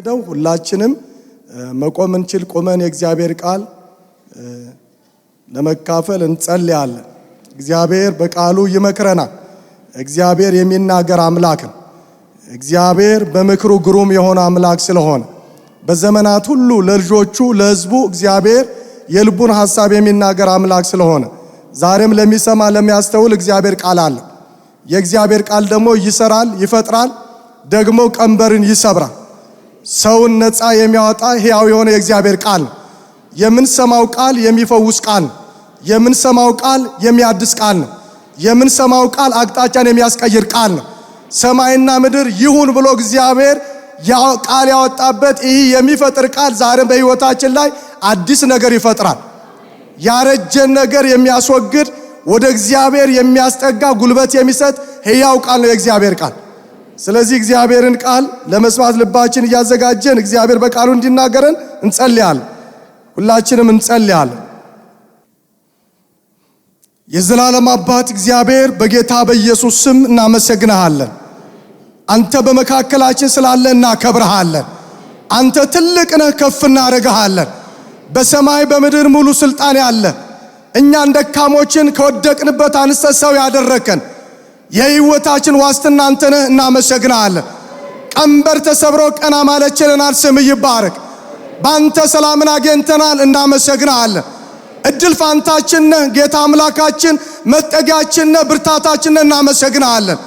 ደው ሁላችንም መቆም እንችል ቆመን የእግዚአብሔር ቃል ለመካፈል እንጸልያለን። እግዚአብሔር በቃሉ ይመክረናል። እግዚአብሔር የሚናገር አምላክ ነው። እግዚአብሔር በምክሩ ግሩም የሆነ አምላክ ስለሆነ በዘመናት ሁሉ ለልጆቹ ለሕዝቡ እግዚአብሔር የልቡን ሐሳብ የሚናገር አምላክ ስለሆነ ዛሬም ለሚሰማ ለሚያስተውል እግዚአብሔር ቃል አለ። የእግዚአብሔር ቃል ደግሞ ይሰራል፣ ይፈጥራል፣ ደግሞ ቀንበርን ይሰብራል። ሰውን ነፃ የሚያወጣ ሕያው የሆነ የእግዚአብሔር ቃል ነው። የምንሰማው ቃል የሚፈውስ ቃል ነው። የምንሰማው ቃል የሚያድስ ቃል ነው። የምንሰማው ቃል አቅጣጫን የሚያስቀይር ቃል ነው። ሰማይና ምድር ይሁን ብሎ እግዚአብሔር ቃል ያወጣበት ይህ የሚፈጥር ቃል ዛሬም በሕይወታችን ላይ አዲስ ነገር ይፈጥራል። ያረጀን ነገር የሚያስወግድ ወደ እግዚአብሔር የሚያስጠጋ ጉልበት የሚሰጥ ሕያው ቃል ነው የእግዚአብሔር ቃል። ስለዚህ እግዚአብሔርን ቃል ለመስማት ልባችን እያዘጋጀን እግዚአብሔር በቃሉ እንዲናገረን እንጸልያለን። ሁላችንም እንጸልያለን። የዘላለም አባት እግዚአብሔር በጌታ በኢየሱስ ስም እናመሰግንሃለን። አንተ በመካከላችን ስላለ እናከብርሃለን። አንተ ትልቅ ነህ፣ ከፍ እናደርግሃለን። በሰማይ በምድር ሙሉ ስልጣን ያለ እኛን ደካሞችን ከወደቅንበት አንስተህ ሰው ያደረከን የሕይወታችን ዋስትና አንተ ነህ። እናመሰግንሃለን። ቀንበር ተሰብሮ ቀና ማለት ችለናል። ስምህ ይባረክ። ባንተ ሰላምን አግኝተናል። እናመሰግንሃለን። እድል ፋንታችን ነህ ጌታ አምላካችን፣ መጠጊያችን ነህ፣ ብርታታችን ነህ። እናመሰግንሃለን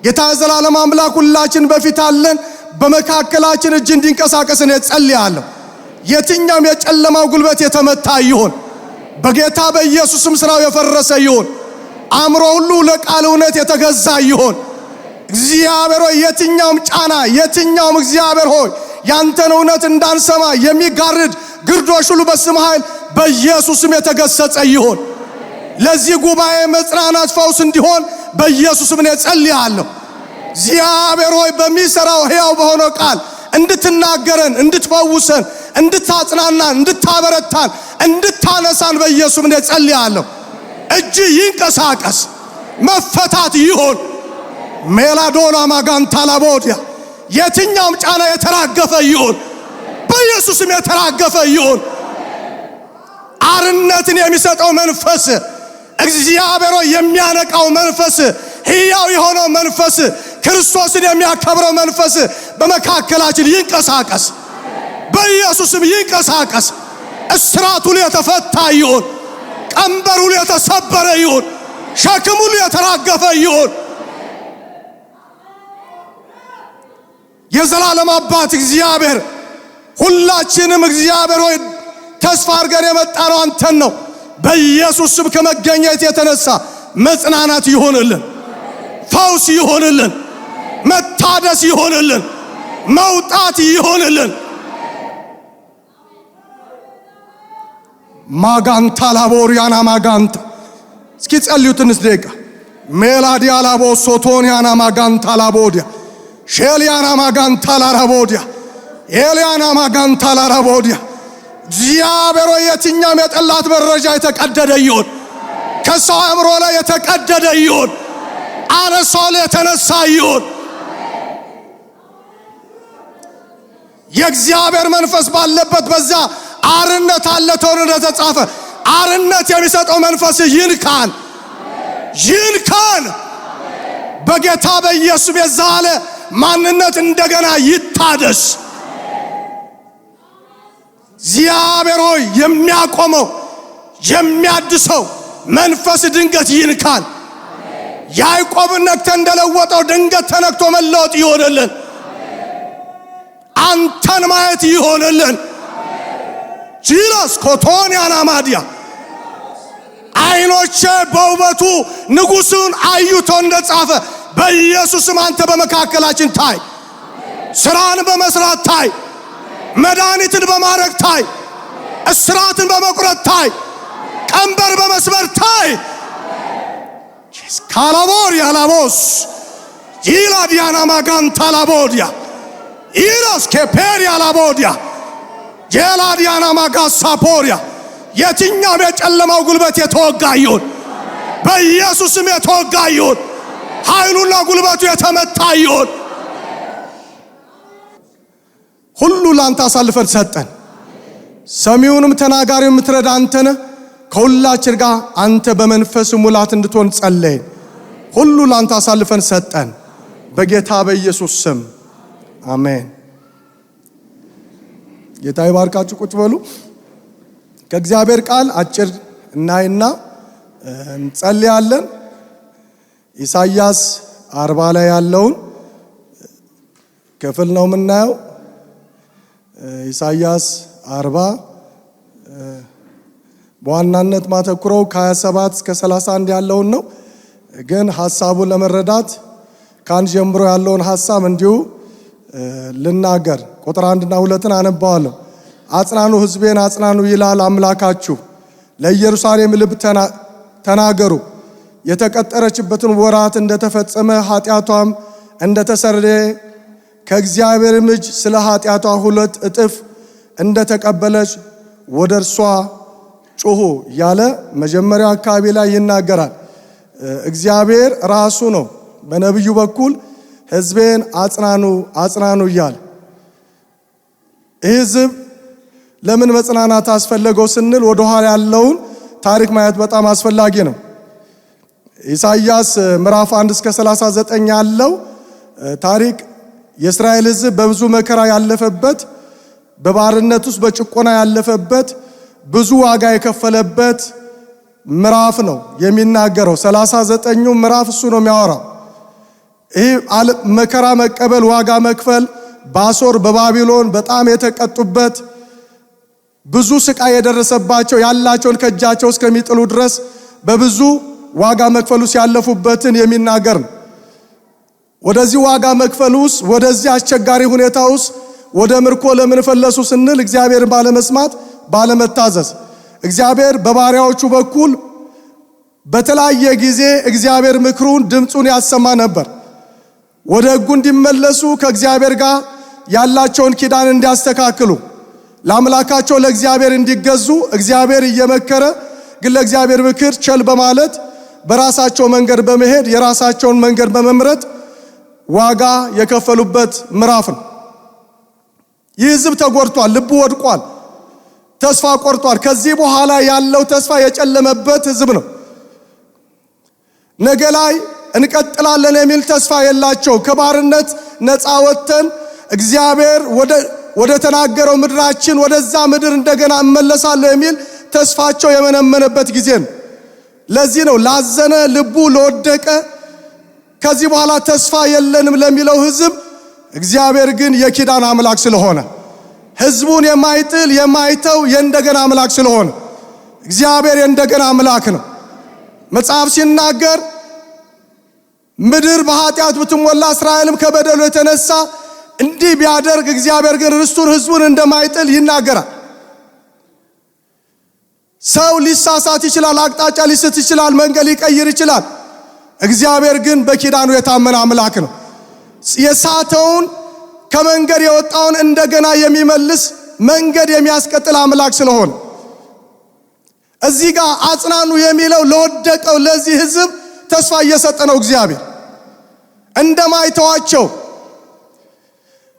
ጌታ ዘላለም አምላክ። ሁላችን በፊት አለን። በመካከላችን እጅ እንዲንቀሳቀስ እኔ ጸልያለሁ። የትኛውም የጨለማው ጉልበት የተመታ ይሁን፣ በጌታ በኢየሱስም ስራው የፈረሰ ይሁን። አእምሮ ሁሉ ለቃል እውነት የተገዛ ይሁን። እግዚአብሔር ሆይ የትኛውም ጫና የትኛውም እግዚአብሔር ሆይ ያንተን እውነት እንዳንሰማ የሚጋርድ ግርዶሽ ሁሉ በስም ኃይል በኢየሱስም የተገሰጸ ይሁን። ለዚህ ጉባኤ መጽናናት ፈውስ እንዲሆን በኢየሱስም እኔ ጸልያለሁ። እግዚአብሔር ሆይ በሚሰራው ሕያው በሆነው ቃል እንድትናገረን፣ እንድትፈውሰን፣ እንድታጽናናን፣ እንድታበረታን፣ እንድታነሳን በኢየሱስም እኔ ጸልያለሁ። እጅ ይንቀሳቀስ፣ መፈታት ይሁን። ሜላዶና ማጋንታላቦዲያ የትኛውም ጫና የተራገፈ ይሁን፣ በኢየሱስም የተራገፈ ይሁን። አርነትን የሚሰጠው መንፈስ እግዚአብሔር የሚያነቃው መንፈስ፣ ሕያው የሆነው መንፈስ፣ ክርስቶስን የሚያከብረው መንፈስ በመካከላችን ይንቀሳቀስ፣ በኢየሱስም ይንቀሳቀስ። እስራት ሁሉ የተፈታ ይሁን፣ ቀንበር ሁሉ የተሰበረ ይሁን፣ ሸክም ሁሉ የተራገፈ ይሁን። የዘላለም አባት እግዚአብሔር ሁላችንም እግዚአብሔር ሆይ ተስፋ አድርገን የመጣነው አንተን ነው። በኢየሱስ ስም ከመገኘት የተነሳ መጽናናት ይሆንልን፣ ፈውስ ይሆንልን፣ መታደስ ይሆንልን፣ መውጣት ይሆንልን። ማጋንታ ላቦሪያና ማጋንታ እስኪ ጸልዩ ትንሽ ደቂቃ። ሜላዲያ ላቦ ሶቶኒያና ማጋንታ ላቦዲያ ሼሊያና ማጋንታ ላራቦዲያ ኤሊያና ማጋንታ ላራቦዲያ እግዚአብሔር የትኛውም የጠላት መረጃ የተቀደደ ይሁን፣ ከሰው አእምሮ ላይ የተቀደደ ይሁን፣ አነሳው ላይ የተነሳ ይሁን። የእግዚአብሔር መንፈስ ባለበት በዛ አርነት አለ ተብሎ እንደተጻፈ አርነት የሚሰጠው መንፈስ ይንካን፣ ይንካን። በጌታ በኢየሱስ የዛለ ማንነት እንደገና ይታደስ። እግዚአብሔር ሆይ የሚያቆመው የሚያድሰው መንፈስ ድንገት ይንካል። ያዕቆብን ነክቶ እንደለወጠው ድንገት ተነክቶ መለወጥ ይሆንልን። አንተን ማየት ይሆንልን። ጂላስ ኮቶኒያና ማዲያ አይኖቼ በውበቱ ንጉሡን አዩቶ እንደጻፈ በኢየሱስም አንተ በመካከላችን ታይ። ስራን በመስራት ታይ። መድኃኒትን በማድረግ ታይ። እስራትን በመቁረጥ ታይ። ቀንበር በመስበር ታይ። ካላቦሪያ ላቦስ ይላዲያና ማጋንታ ላቦዲያ ኢራስ ከፔሪያ ላቦዲያ ጄላዲያና ማጋሳፖሪያ የትኛውም የጨለማው ጉልበት የተወጋ ይሁን፣ በኢየሱስም የተወጋ ይሁን። ኃይሉና ጉልበቱ የተመታ ይሁን። ሁሉ ላንተ አሳልፈን ሰጠን። ሰሚውንም ተናጋሪው የምትረዳ አንተ ነህ። ከሁላችን ጋር አንተ በመንፈስ ሙላት እንድትሆን ጸለይን። ሁሉ ላንተ አሳልፈን ሰጠን በጌታ በኢየሱስ ስም አሜን። ጌታ ይባርካችሁ። ቁጭ በሉ። ከእግዚአብሔር ቃል አጭር እናይና እንጸልያለን። ኢሳይያስ 40 ላይ ያለውን ክፍል ነው የምናየው። ኢሳይያስ 40 በዋናነት ማተኩረው ከ27 እስከ 31 ያለውን ነው። ግን ሐሳቡን ለመረዳት ካን ጀምሮ ያለውን ሐሳብ እንዲሁ ልናገር። ቁጥር 1 እና 2 አነባዋለሁ። አጽናኑ ሕዝቤን አጽናኑ ይላል አምላካችሁ። ለኢየሩሳሌም ልብ ተናገሩ። የተቀጠረችበትን ወራት እንደተፈጸመ ኃጢአቷም እንደተሰረየ ከእግዚአብሔርም እጅ ስለ ኃጢአቷ 2 እጥፍ እንደተቀበለች ወደ እርሷ ጩኹ ያለ መጀመሪያው አካባቢ ላይ ይናገራል። እግዚአብሔር ራሱ ነው በነብዩ በኩል ሕዝቤን አጽናኑ አጽናኑ ይላል። ይህ ሕዝብ ለምን መጽናናት አስፈለገው ስንል ወደ ኋላ ያለውን ታሪክ ማየት በጣም አስፈላጊ ነው። ኢሳይያስ ምዕራፍ 1 እስከ 39 ያለው ታሪክ የእስራኤል ሕዝብ በብዙ መከራ ያለፈበት፣ በባርነት ውስጥ በጭቆና ያለፈበት፣ ብዙ ዋጋ የከፈለበት ምዕራፍ ነው የሚናገረው። 39ኙ ምዕራፍ እሱ ነው የሚያወራው። ይህ መከራ መቀበል፣ ዋጋ መክፈል፣ በአሦር በባቢሎን በጣም የተቀጡበት፣ ብዙ ስቃይ የደረሰባቸው፣ ያላቸውን ከእጃቸው እስከሚጥሉ ድረስ በብዙ ዋጋ መክፈል ውስጥ ያለፉበትን የሚናገር ነው። ወደዚህ ዋጋ መክፈል ውስጥ፣ ወደዚህ አስቸጋሪ ሁኔታ ውስጥ ወደ ምርኮ ለምን ፈለሱ ስንል እግዚአብሔርን ባለመስማት ባለመታዘዝ። እግዚአብሔር በባሪያዎቹ በኩል በተለያየ ጊዜ እግዚአብሔር ምክሩን ድምፁን ያሰማ ነበር። ወደ ሕጉ እንዲመለሱ፣ ከእግዚአብሔር ጋር ያላቸውን ኪዳን እንዲያስተካክሉ፣ ለአምላካቸው ለእግዚአብሔር እንዲገዙ እግዚአብሔር እየመከረ ግን ለእግዚአብሔር ምክር ቸል በማለት በራሳቸው መንገድ በመሄድ የራሳቸውን መንገድ በመምረጥ ዋጋ የከፈሉበት ምዕራፍ ነው። ይህ ሕዝብ ተጎድቷል፣ ልቡ ወድቋል፣ ተስፋ ቆርጧል። ከዚህ በኋላ ያለው ተስፋ የጨለመበት ሕዝብ ነው። ነገ ላይ እንቀጥላለን የሚል ተስፋ የላቸው። ከባርነት ነፃ ወጥተን እግዚአብሔር ወደ ተናገረው ምድራችን ወደዛ ምድር እንደገና እመለሳለሁ የሚል ተስፋቸው የመነመነበት ጊዜ ነው። ለዚህ ነው ላዘነ ልቡ ለወደቀ ከዚህ በኋላ ተስፋ የለንም ለሚለው ሕዝብ እግዚአብሔር ግን የኪዳን አምላክ ስለሆነ ሕዝቡን የማይጥል የማይተው የእንደገና አምላክ ስለሆነ እግዚአብሔር የእንደገና አምላክ ነው። መጽሐፍ ሲናገር ምድር በኃጢአት ብትሞላ እስራኤልም ከበደሉ የተነሳ እንዲህ ቢያደርግ እግዚአብሔር ግን ርስቱን ሕዝቡን እንደማይጥል ይናገራል። ሰው ሊሳሳት ይችላል፣ አቅጣጫ ሊስት ይችላል፣ መንገድ ሊቀይር ይችላል። እግዚአብሔር ግን በኪዳኑ የታመነ አምላክ ነው። የሳተውን ከመንገድ የወጣውን እንደገና የሚመልስ መንገድ የሚያስቀጥል አምላክ ስለሆነ እዚህ ጋር አጽናኑ የሚለው ለወደቀው ለዚህ ሕዝብ ተስፋ እየሰጠ ነው። እግዚአብሔር እንደማይተዋቸው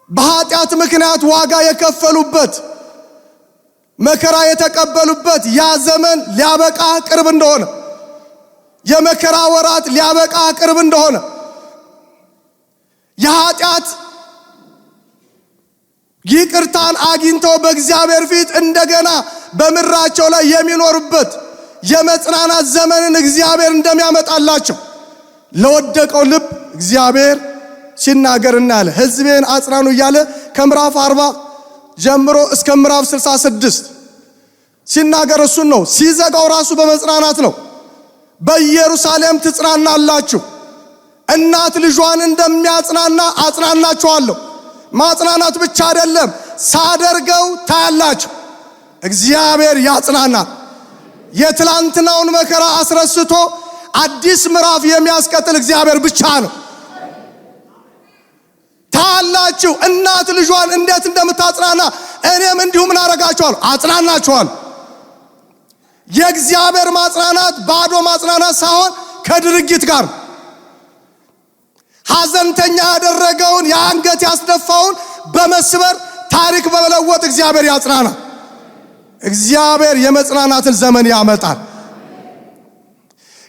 በኃጢአት ምክንያት ዋጋ የከፈሉበት መከራ የተቀበሉበት ያ ዘመን ሊያበቃ ቅርብ እንደሆነ፣ የመከራ ወራት ሊያበቃ ቅርብ እንደሆነ፣ የኃጢአት ይቅርታን አግኝተው በእግዚአብሔር ፊት እንደገና በምድራቸው ላይ የሚኖሩበት የመጽናናት ዘመንን እግዚአብሔር እንደሚያመጣላቸው ለወደቀው ልብ እግዚአብሔር ሲናገር እናያለን። ሕዝቤን አጽናኑ እያለ ከምዕራፍ 40 ጀምሮ እስከ ምዕራፍ 66 ሲናገር እሱን ነው። ሲዘጋው ራሱ በመጽናናት ነው። በኢየሩሳሌም ትጽናናላችሁ፣ እናት ልጇን እንደሚያጽናና አጽናናችኋለሁ። ማጽናናት ብቻ አይደለም፣ ሳደርገው ታያላችሁ። እግዚአብሔር ያጽናናል። የትላንትናውን መከራ አስረስቶ አዲስ ምዕራፍ የሚያስቀጥል እግዚአብሔር ብቻ ነው። ታያላችሁ እናት ልጇን እንዴት እንደምታጽናና እኔም እንዲሁ ምን አረጋችኋለሁ? አጽናናችኋለሁ። የእግዚአብሔር ማጽናናት ባዶ ማጽናናት ሳይሆን ከድርጊት ጋር ሐዘንተኛ ያደረገውን የአንገት ያስደፋውን በመስበር ታሪክ በመለወጥ እግዚአብሔር ያጽናና። እግዚአብሔር የመጽናናትን ዘመን ያመጣል።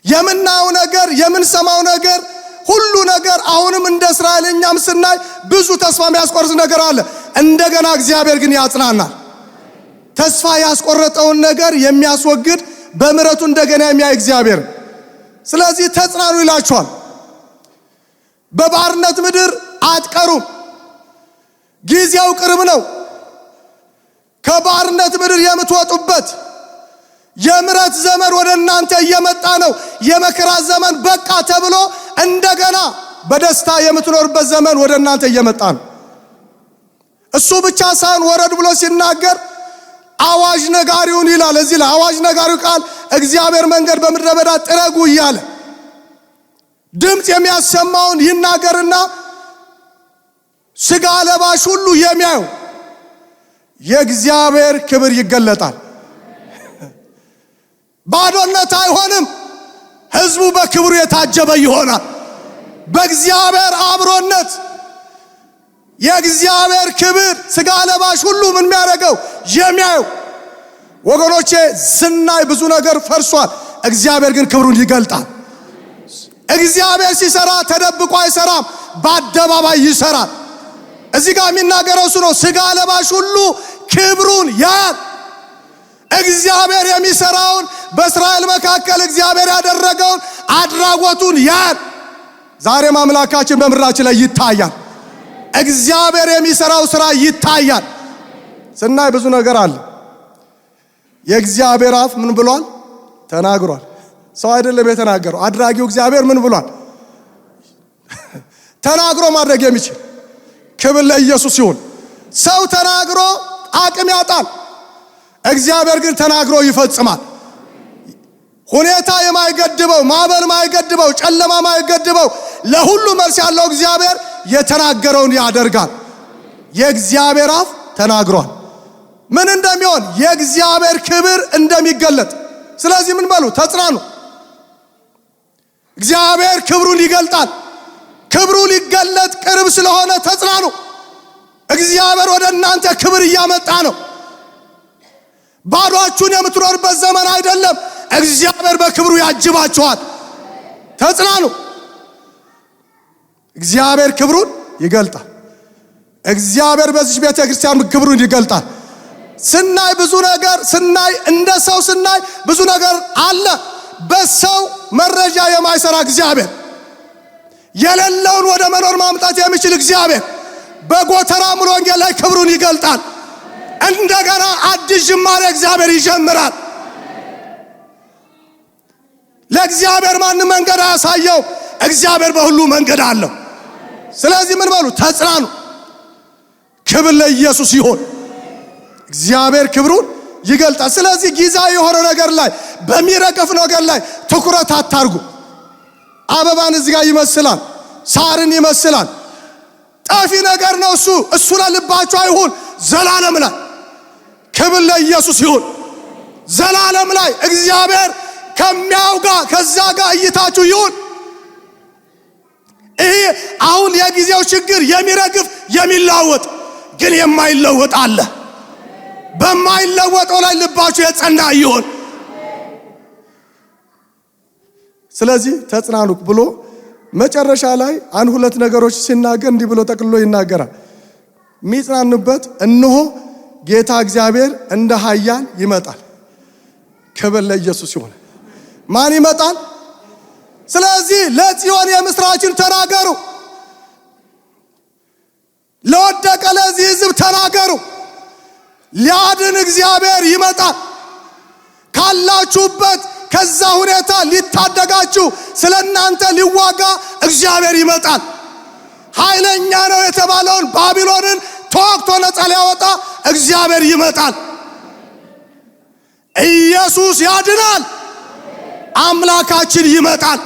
የምናየው ነገር የምንሰማው ነገር ሁሉ ነገር አሁንም እንደ እስራኤልኛም ስናይ ብዙ ተስፋ የሚያስቆርጥ ነገር አለ። እንደገና እግዚአብሔር ግን ያጽናናል። ተስፋ ያስቆረጠውን ነገር የሚያስወግድ በምሕረቱ እንደገና የሚያይ እግዚአብሔር። ስለዚህ ተጽናኑ ይላችኋል። በባርነት ምድር አትቀሩም። ጊዜው ቅርብ ነው። ከባርነት ምድር የምትወጡበት የምሕረት ዘመን ወደ እናንተ እየመጣ ነው። የመከራ ዘመን በቃ ተብሎ እንደገና በደስታ የምትኖርበት ዘመን ወደ እናንተ እየመጣ ነው። እሱ ብቻ ሳይሆን ወረድ ብሎ ሲናገር አዋጅ ነጋሪውን ይላል። እዚህ ላይ አዋጅ ነጋሪው ቃል እግዚአብሔር መንገድ በምድረ በዳ ጥረጉ እያለ ድምፅ የሚያሰማውን ይናገርና ሥጋ ለባሽ ሁሉ የሚያዩ የእግዚአብሔር ክብር ይገለጣል። ባዶነት አይሆንም። ሕዝቡ በክብሩ የታጀበ ይሆናል። በእግዚአብሔር አብሮነት የእግዚአብሔር ክብር ሥጋ ለባሽ ሁሉ ምን የሚያደርገው የሚያዩ። ወገኖቼ ስናይ ብዙ ነገር ፈርሷል። እግዚአብሔር ግን ክብሩን ይገልጣል። እግዚአብሔር ሲሰራ ተደብቆ አይሰራም፣ በአደባባይ ይሰራል። እዚህ ጋር የሚናገረው እሱ ነው። ሥጋ ለባሽ ሁሉ ክብሩን ያያል። እግዚአብሔር የሚሰራውን በእስራኤል መካከል እግዚአብሔር ያደረገውን አድራጎቱን ያያል። ዛሬም አምላካችን በምድራችን ላይ ይታያል። እግዚአብሔር የሚሰራው ሥራ ይታያል። ስናይ ብዙ ነገር አለ። የእግዚአብሔር አፍ ምን ብሏል? ተናግሯል። ሰው አይደለም የተናገረው፣ አድራጊው እግዚአብሔር ምን ብሏል? ተናግሮ ማድረግ የሚችል ክብር ለኢየሱስ ይሁን። ሰው ተናግሮ አቅም ያጣል። እግዚአብሔር ግን ተናግሮ ይፈጽማል። ሁኔታ የማይገድበው፣ ማዕበል የማይገድበው፣ ጨለማ የማይገድበው ለሁሉ መልስ ያለው እግዚአብሔር የተናገረውን ያደርጋል። የእግዚአብሔር አፍ ተናግሯል። ምን እንደሚሆን የእግዚአብሔር ክብር እንደሚገለጥ። ስለዚህ ምን በሉ? ተጽናኑ። እግዚአብሔር ክብሩን ይገልጣል። ክብሩ ሊገለጥ ቅርብ ስለሆነ ተጽናኑ። እግዚአብሔር ወደ እናንተ ክብር እያመጣ ነው። ባዶአችሁን የምትኖርበት ዘመን አይደለም። እግዚአብሔር በክብሩ ያጅባችኋል። ተጽናኑ። እግዚአብሔር ክብሩን ይገልጣል። እግዚአብሔር በዚህ ቤተ ክርስቲያን ክብሩን ይገልጣል። ስናይ ብዙ ነገር ስናይ እንደ ሰው ስናይ ብዙ ነገር አለ። በሰው መረጃ የማይሰራ እግዚአብሔር፣ የሌለውን ወደ መኖር ማምጣት የሚችል እግዚአብሔር በጎተራ ሙሉ ወንጌል ላይ ክብሩን ይገልጣል። እንደገና አዲስ ጅማሬ እግዚአብሔር ይጀምራል። ለእግዚአብሔር ማንም መንገድ አያሳየው። እግዚአብሔር በሁሉ መንገድ አለው። ስለዚህ ምን በሉ? ተጽናኑ። ክብር ለኢየሱስ ይሁን። እግዚአብሔር ክብሩን ይገልጣል። ስለዚህ ጊዜያዊ የሆነ ነገር ላይ በሚረግፍ ነገር ላይ ትኩረት አታርጉ። አበባን እዚህ ጋር ይመስላል፣ ሳርን ይመስላል። ጠፊ ነገር ነው እሱ ለልባችሁ አይሁን። ዘላለም ላይ ክብር ለኢየሱስ ይሁን። ዘላለም ላይ እግዚአብሔር ከሚያው ጋር ከዛ ጋር እይታችሁ ይሁን። ይሄ አሁን የጊዜው ችግር የሚረግፍ የሚላወጥ ግን የማይለወጥ አለ። በማይለወጠው ላይ ልባችሁ የጸና ይሁን። ስለዚህ ተጽናኑ ብሎ መጨረሻ ላይ አንድ ሁለት ነገሮች ሲናገር እንዲህ ብሎ ጠቅልሎ ይናገራል። የሚጽናኑበት እነሆ ጌታ እግዚአብሔር እንደ ኃያል ይመጣል። ክብር ለኢየሱስ ይሁን። ማን ይመጣል? ስለዚህ ለጽዮን የምስራችን ተናገሩ። ለወደቀ ለዚህ ሕዝብ ተናገሩ። ሊያድን እግዚአብሔር ይመጣል። ካላችሁበት ከዛ ሁኔታ ሊታደጋችሁ ስለናንተ ሊዋጋ እግዚአብሔር ይመጣል። ኃይለኛ ነው የተባለውን ባቢሎንን ተወግቶ ነፃ ሊያወጣ እግዚአብሔር ይመጣል። ኢየሱስ ያድናል። አምላካችን ይመጣል።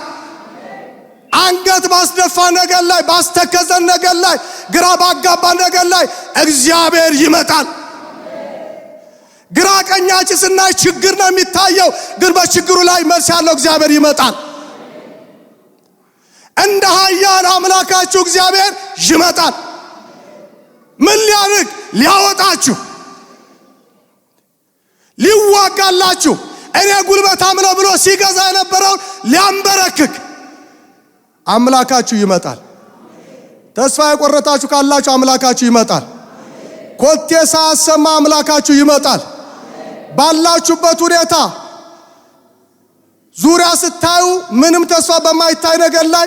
አንገት ባስደፋ ነገር ላይ፣ ባስተከዘን ነገር ላይ፣ ግራ ባጋባ ነገር ላይ እግዚአብሔር ይመጣል። ግራ ቀኛችን ስናይ ችግር ነው የሚታየው፣ ግን በችግሩ ላይ መልስ ያለው እግዚአብሔር ይመጣል። እንደ ኃያል አምላካችሁ እግዚአብሔር ይመጣል። ምን ሊያርግ ሊያወጣችሁ ሊዋጋላችሁ እኔ ጉልበታም ነው ብሎ ሲገዛ የነበረው ሊያንበረክክ አምላካችሁ ይመጣል። ተስፋ የቆረጣችሁ ካላችሁ አምላካችሁ ይመጣል። ኮቴ ሳያሰማ አምላካችሁ ይመጣል። ባላችሁበት ሁኔታ ዙሪያ ስታዩ ምንም ተስፋ በማይታይ ነገር ላይ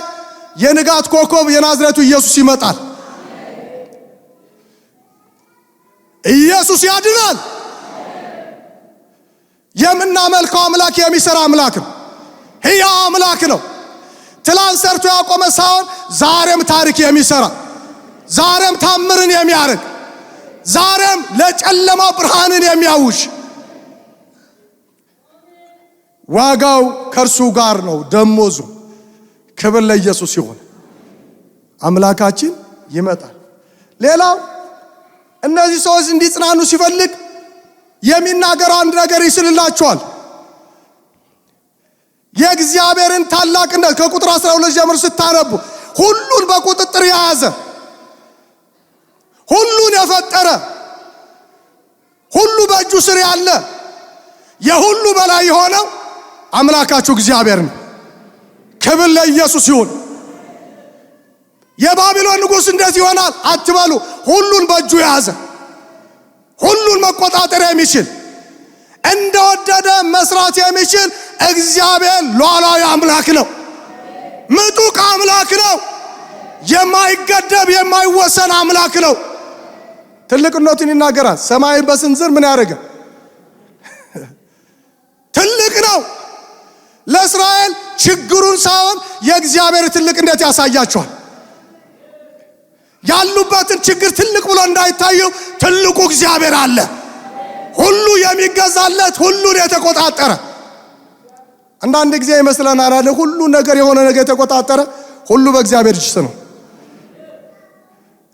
የንጋት ኮከብ የናዝሬቱ ኢየሱስ ይመጣል። ኢየሱስ ያድናል። የምናመልከው አምላክ የሚሰራ አምላክ ነው። ሕያው አምላክ ነው። ትላንት ሰርቶ ያቆመ ሳይሆን ዛሬም ታሪክ የሚሰራ ዛሬም ታምርን የሚያደርግ ዛሬም ለጨለማ ብርሃንን የሚያውሽ ዋጋው ከእርሱ ጋር ነው ደሞዙ። ክብር ለኢየሱስ ይሁን። አምላካችን ይመጣል። ሌላው እነዚህ ሰዎች እንዲጽናኑ ሲፈልግ የሚናገረው አንድ ነገር ይስልላቸዋል። የእግዚአብሔርን ታላቅነት ከቁጥር 12 ጀምሮ ስታነቡ ሁሉን በቁጥጥር የያዘ ሁሉን የፈጠረ ሁሉ በእጁ ስር ያለ የሁሉ በላይ የሆነው አምላካችሁ እግዚአብሔር ነው። ክብር ለኢየሱስ ይሁን። የባቢሎን ንጉሥ እንደዚህ ይሆናል አትበሉ። ሁሉን በእጁ የያዘ ሁሉን መቆጣጠር የሚችል እንደወደደ መስራት የሚችል እግዚአብሔር ሉዓላዊ አምላክ ነው። ምጡቅ አምላክ ነው። የማይገደብ የማይወሰን አምላክ ነው። ትልቅነቱን ይናገራል። ሰማይን በስንዝር ምን ያደረገ ትልቅ ነው። ለእስራኤል ችግሩን ሳይሆን የእግዚአብሔር ትልቅነት ያሳያቸዋል። ያሉበትን ችግር ትልቅ ብሎ እንዳይታዩ ትልቁ እግዚአብሔር አለ። ሁሉ የሚገዛለት ሁሉን የተቆጣጠረ። አንዳንድ ጊዜ ይመስለናል አይደል? ሁሉ ነገር የሆነ ነገር የተቆጣጠረ ሁሉ በእግዚአብሔር እጅ ነው።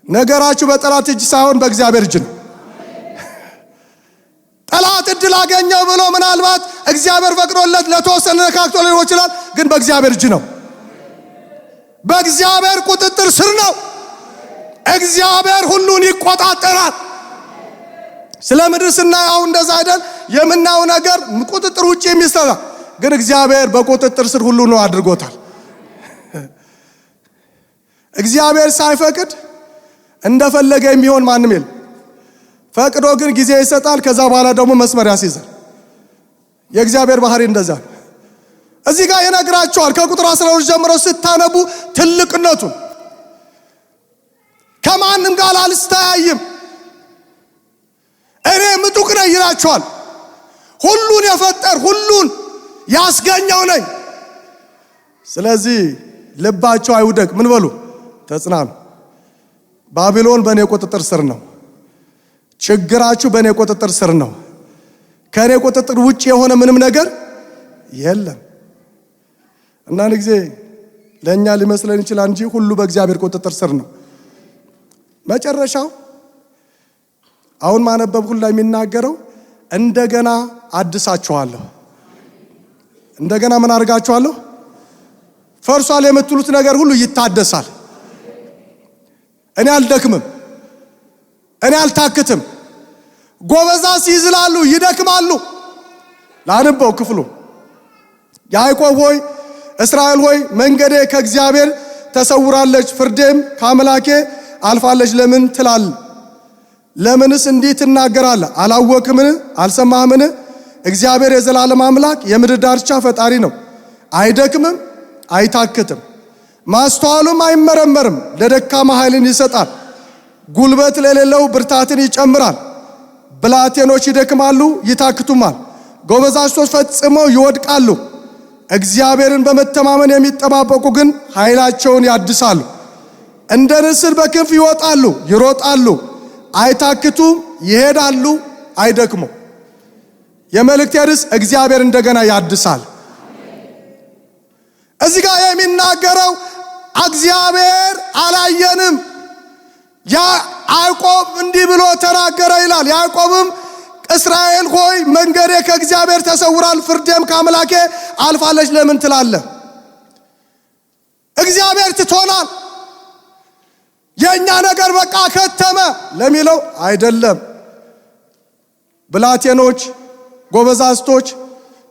ነገራችሁ በጠላት እጅ ሳይሆን በእግዚአብሔር እጅ ነው። ጠላት እድል አገኘው ብሎ ምናልባት እግዚአብሔር ፈቅዶለት ለተወሰነ ነካክቶ ሊሆን ይችላል፣ ግን በእግዚአብሔር እጅ ነው። በእግዚአብሔር ቁጥጥር ስር ነው። እግዚአብሔር ሁሉን ይቆጣጠራል። ስለ ምድር ስናየው እንደዛ አይደል? የምናየው ነገር ቁጥጥር ውጪ የሚሰራ ግን እግዚአብሔር በቁጥጥር ስር ሁሉ ነው አድርጎታል። እግዚአብሔር ሳይፈቅድ እንደፈለገ የሚሆን ማንም የለም። ፈቅዶ ግን ጊዜ ይሰጣል። ከዛ በኋላ ደግሞ መስመር ያስይዛል። የእግዚአብሔር ባህሪ እንደዛ ነው። እዚህ ጋር ይነግራቸዋል። ከቁጥር 12 ጀምሮ ስታነቡ ትልቅነቱን ከማንም ጋር አልስተያይም እኔ ምጡቅ ነኝ ይላቸዋል። ሁሉን የፈጠር ሁሉን ያስገኘው ነኝ። ስለዚህ ልባቸው አይውደቅ። ምን በሉ? ተጽናኑ። ባቢሎን በእኔ ቁጥጥር ስር ነው። ችግራችሁ በእኔ ቁጥጥር ስር ነው። ከእኔ ቁጥጥር ውጭ የሆነ ምንም ነገር የለም። አንዳንድ ጊዜ ለእኛ ሊመስለን ይችላል እንጂ ሁሉ በእግዚአብሔር ቁጥጥር ስር ነው። መጨረሻው አሁን ማነበብኩት ላይ የሚናገረው እንደገና አድሳችኋለሁ። እንደገና ምን አድርጋችኋለሁ? ፈርሷል የምትሉት ነገር ሁሉ ይታደሳል። እኔ አልደክምም፣ እኔ አልታክትም። ጎበዛዝ ይዝላሉ፣ ይደክማሉ። ላንበው ክፍሉ ያዕቆብ ሆይ እስራኤል ሆይ መንገዴ ከእግዚአብሔር ተሰውራለች፣ ፍርዴም ከአምላኬ አልፋለች ለምን ትላል? ለምንስ እንዲህ ትናገራለህ? አላወቅምን? አልሰማህምን? እግዚአብሔር የዘላለም አምላክ የምድር ዳርቻ ፈጣሪ ነው። አይደክምም፣ አይታክትም፣ ማስተዋሉም አይመረመርም። ለደካማ ኃይልን ይሰጣል፣ ጉልበት ለሌለው ብርታትን ይጨምራል። ብላቴኖች ይደክማሉ፣ ይታክቱማል፣ ጎበዛዝቶች ፈጽመው ይወድቃሉ። እግዚአብሔርን በመተማመን የሚጠባበቁ ግን ኃይላቸውን ያድሳሉ። እንደ ንስር በክንፍ ይወጣሉ፣ ይሮጣሉ፣ አይታክቱም፣ ይሄዳሉ፣ አይደክሙ። የመልእክቴ ርዕስ እግዚአብሔር እንደገና ያድሳል። እዚህ ጋር የሚናገረው እግዚአብሔር አላየንም። ያዕቆብ እንዲህ ብሎ ተናገረ ይላል። ያዕቆብም እስራኤል ሆይ መንገዴ ከእግዚአብሔር ተሰውራል፣ ፍርዴም ከአምላኬ አልፋለች ለምን ትላለህ? እግዚአብሔር ትቶናል። የኛ ነገር በቃ ከተመ ለሚለው አይደለም። ብላቴኖች ጎበዛዝቶች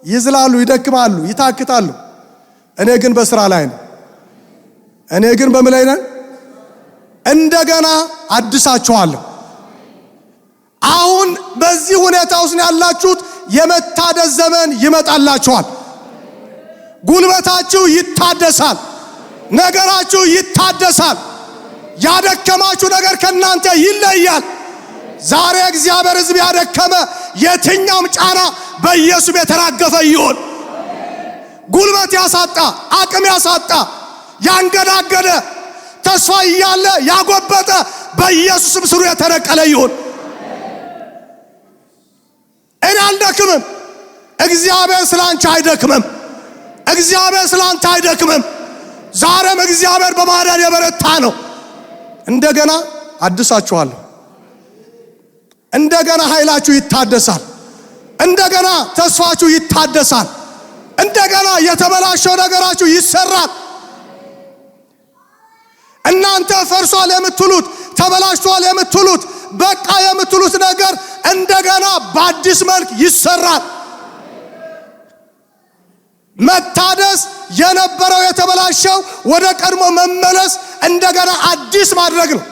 ይዝላሉ፣ ይደክማሉ፣ ይታክታሉ። እኔ ግን በስራ ላይ ነኝ። እኔ ግን በምን ላይ ነኝ? እንደገና አድሳችኋለሁ። አሁን በዚህ ሁኔታ ውስጥ ያላችሁት የመታደስ ዘመን ይመጣላችኋል። ጉልበታችሁ ይታደሳል። ነገራችሁ ይታደሳል። ያደከማችሁ ነገር ከናንተ ይለያል። ዛሬ እግዚአብሔር ሕዝብ ያደከመ የትኛውም ጫና በኢየሱስ የተራገፈ ይሁን። ጉልበት ያሳጣ፣ አቅም ያሳጣ፣ ያንገዳገደ ተስፋ እያለ ያጎበጠ በኢየሱስም ስሩ የተነቀለ ይሁን። እኔ አልደክምም። እግዚአብሔር ስላንቺ አይደክምም። እግዚአብሔር ስላንተ አይደክምም። ዛሬም እግዚአብሔር በማዳን የበረታ ነው። እንደገና አድሳችኋለሁ። እንደገና ኃይላችሁ ይታደሳል። እንደገና ተስፋችሁ ይታደሳል። እንደገና የተበላሸው ነገራችሁ ይሰራል። እናንተ ፈርሷል የምትሉት፣ ተበላሽቷል የምትሉት፣ በቃ የምትሉት ነገር እንደገና በአዲስ መልክ ይሰራል። መታደስ የነበረው የተበላሸው ወደ ቀድሞ መመለስ፣ እንደገና አዲስ ማድረግ ነው።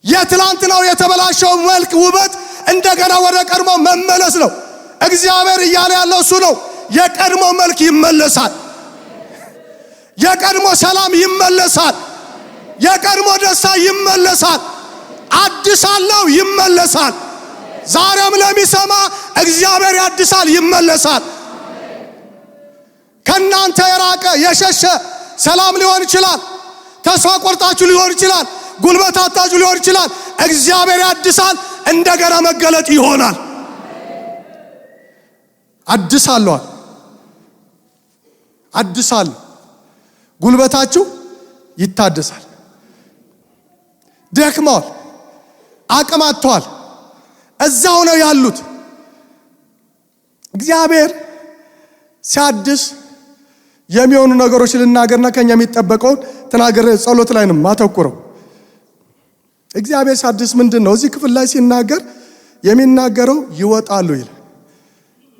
የትላንትናው የተበላሸው መልክ ውበት እንደገና ወደ ቀድሞ መመለስ ነው። እግዚአብሔር እያለ ያለው እሱ ነው። የቀድሞ መልክ ይመለሳል። የቀድሞ ሰላም ይመለሳል። የቀድሞ ደስታ ይመለሳል። አድሳለሁ ይመለሳል። ዛሬም ለሚሰማ እግዚአብሔር ያድሳል፣ ይመለሳል። ከናንተ የራቀ የሸሸ ሰላም ሊሆን ይችላል። ተስፋ ቆርጣችሁ ሊሆን ይችላል። ጉልበት አጣችሁ ሊሆን ይችላል። እግዚአብሔር ያድሳል። እንደገና መገለጥ ይሆናል። አድሳለሁ። ጉልበታችሁ ይታደሳል። ደክመዋል፣ አቅም አጥተዋል፣ እዛው ነው ያሉት። እግዚአብሔር ሲያድስ የሚሆኑ ነገሮች ልናገርና ከኛ የሚጠበቀውን ተናገር። ጸሎት ላይ ነው ማተኩረው። እግዚአብሔር ሲያድስ ምንድነው? እዚህ ክፍል ላይ ሲናገር የሚናገረው ይወጣሉ ይላል።